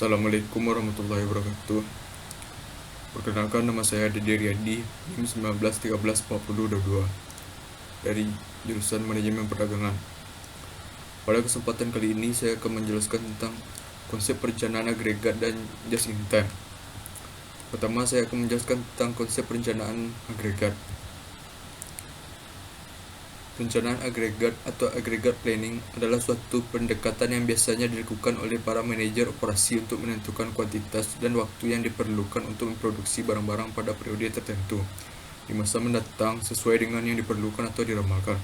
Assalamualaikum warahmatullahi wabarakatuh. Perkenalkan, nama saya Dede Riyadi, NIM 19134022 dari jurusan Manajemen Perdagangan. Pada kesempatan kali ini saya akan menjelaskan tentang konsep perencanaan agregat dan just in time. Pertama, saya akan menjelaskan tentang konsep perencanaan agregat. Perencanaan agregat atau agregat planning adalah suatu pendekatan yang biasanya dilakukan oleh para manajer operasi untuk menentukan kuantitas dan waktu yang diperlukan untuk memproduksi barang-barang pada periode tertentu di masa mendatang sesuai dengan yang diperlukan atau diramalkan.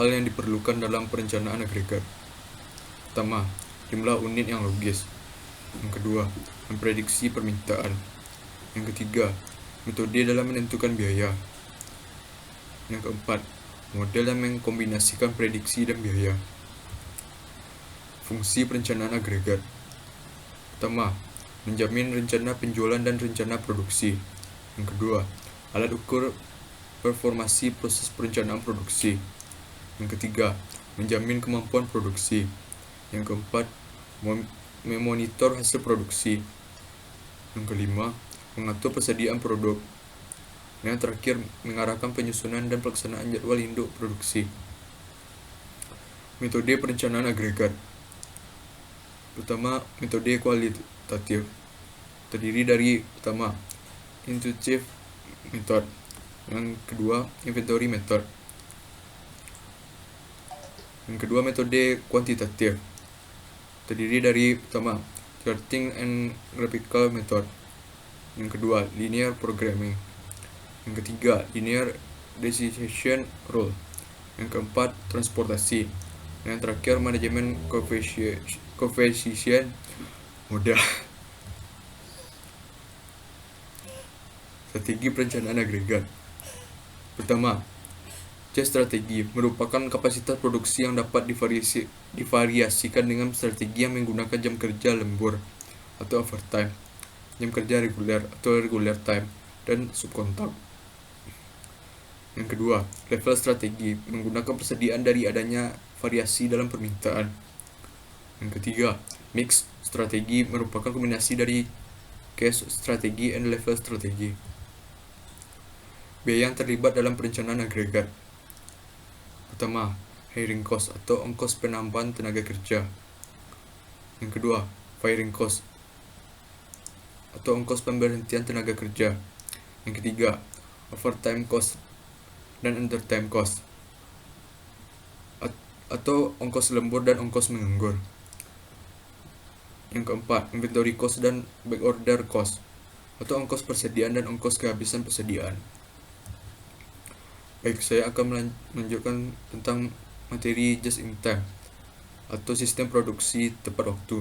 Hal yang diperlukan dalam perencanaan agregat. Pertama, jumlah unit yang logis. Yang kedua, memprediksi permintaan. Yang ketiga, metode dalam menentukan biaya. Yang keempat, model yang mengkombinasikan prediksi dan biaya. Fungsi perencanaan agregat. Pertama, menjamin rencana penjualan dan rencana produksi. Yang kedua, alat ukur performasi proses perencanaan produksi. Yang ketiga, menjamin kemampuan produksi. Yang keempat, memonitor hasil produksi. Yang kelima, mengatur persediaan produk. Yang terakhir, mengarahkan penyusunan dan pelaksanaan jadwal induk produksi. Metode perencanaan agregat. Pertama, metode kualitatif. Terdiri dari pertama, intuitive method. Yang kedua, inventory method. Yang kedua, metode kuantitatif. Terdiri dari pertama, charting and graphical method. Yang kedua, linear programming. Yang ketiga, linear decision rule. Yang keempat, transportasi. Yang terakhir, manajemen coefficient modal. Strategi perencanaan agregat. Pertama, strategi merupakan kapasitas produksi yang dapat divariasikan dengan strategi yang menggunakan jam kerja lembur atau overtime, jam kerja reguler atau regular time, dan subkontrak. Yang kedua, level strategi menggunakan persediaan dari adanya variasi dalam permintaan. Yang ketiga, mix strategi merupakan kombinasi dari case strategi and level strategi. Biaya yang terlibat dalam perencanaan agregat. Pertama, hiring cost atau ongkos penambahan tenaga kerja. Yang kedua, firing cost atau ongkos pemberhentian tenaga kerja. Yang ketiga, overtime cost dan undertime cost atau ongkos lembur dan ongkos menganggur. Yang keempat, inventory cost dan backorder cost atau ongkos persediaan dan ongkos kehabisan persediaan. Baik, saya akan melanjutkan tentang materi just in time atau sistem produksi tepat waktu.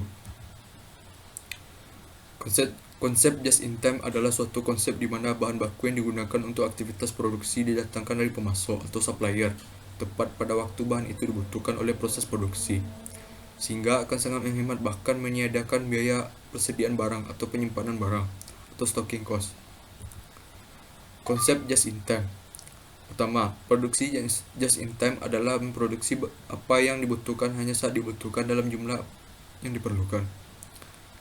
Konsep just in time adalah suatu konsep di mana bahan baku yang digunakan untuk aktivitas produksi didatangkan dari pemasok atau supplier tepat pada waktu bahan itu dibutuhkan oleh proses produksi, sehingga akan sangat menghemat bahkan meniadakan biaya persediaan barang atau penyimpanan barang atau stocking cost. Konsep just in time. Pertama, produksi just in time adalah memproduksi apa yang dibutuhkan hanya saat dibutuhkan dalam jumlah yang diperlukan.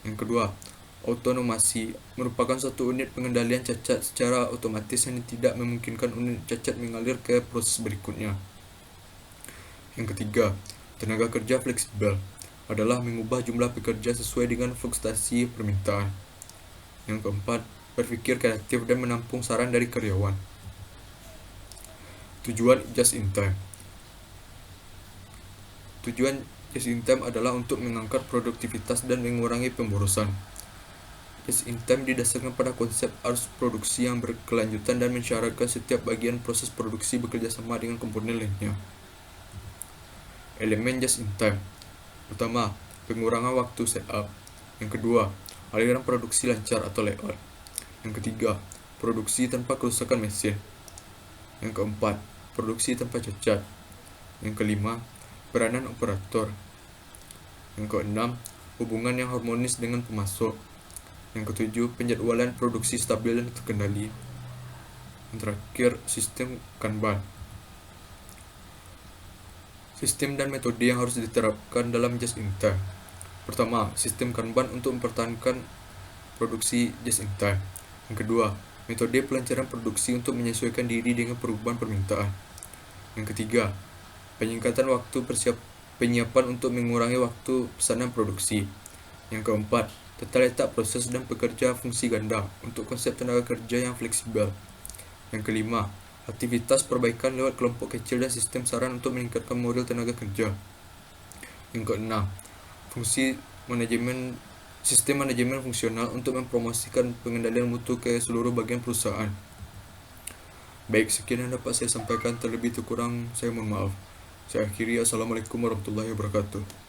Yang kedua, autonomasi merupakan suatu unit pengendalian cacat secara otomatis yang tidak memungkinkan unit cacat mengalir ke proses berikutnya. Yang ketiga, tenaga kerja fleksibel adalah mengubah jumlah pekerja sesuai dengan fluktuasi permintaan. Yang keempat, berpikir kreatif dan menampung saran dari karyawan. Tujuan just in time. Tujuan just in time adalah untuk mengangkat produktivitas dan mengurangi pemborosan. Just in time didasarkan pada konsep arus produksi yang berkelanjutan dan mensyaratkan setiap bagian proses produksi bekerja sama dengan komponen lainnya. Elemen just in time. Pertama, pengurangan waktu setup. Yang kedua, aliran produksi lancar atau layout. Yang ketiga, produksi tanpa kerusakan mesin. Yang keempat, produksi tanpa cacat. Yang kelima, peranan operator. Yang keenam, hubungan yang harmonis dengan pemasok. Yang ketujuh, penjadwalan produksi stabil dan terkendali. Yang terakhir, sistem Kanban. Sistem dan metode yang harus diterapkan dalam just in time. Pertama, sistem Kanban untuk mempertahankan produksi just in time. Yang kedua, metode pelancaran produksi untuk menyesuaikan diri dengan perubahan permintaan. Yang ketiga, penyingkatan waktu penyiapan untuk mengurangi waktu pesanan produksi. Yang keempat, tata letak proses dan pekerja fungsi ganda untuk konsep tenaga kerja yang fleksibel. Yang kelima, aktivitas perbaikan lewat kelompok kecil dan sistem saran untuk meningkatkan moral tenaga kerja. Yang keenam, sistem manajemen fungsional untuk mempromosikan pengendalian mutu ke seluruh bagian perusahaan. Baik, sekian yang dapat saya sampaikan, terlebih kurang saya mohon maaf. Saya akhiri, assalamualaikum warahmatullahi wabarakatuh.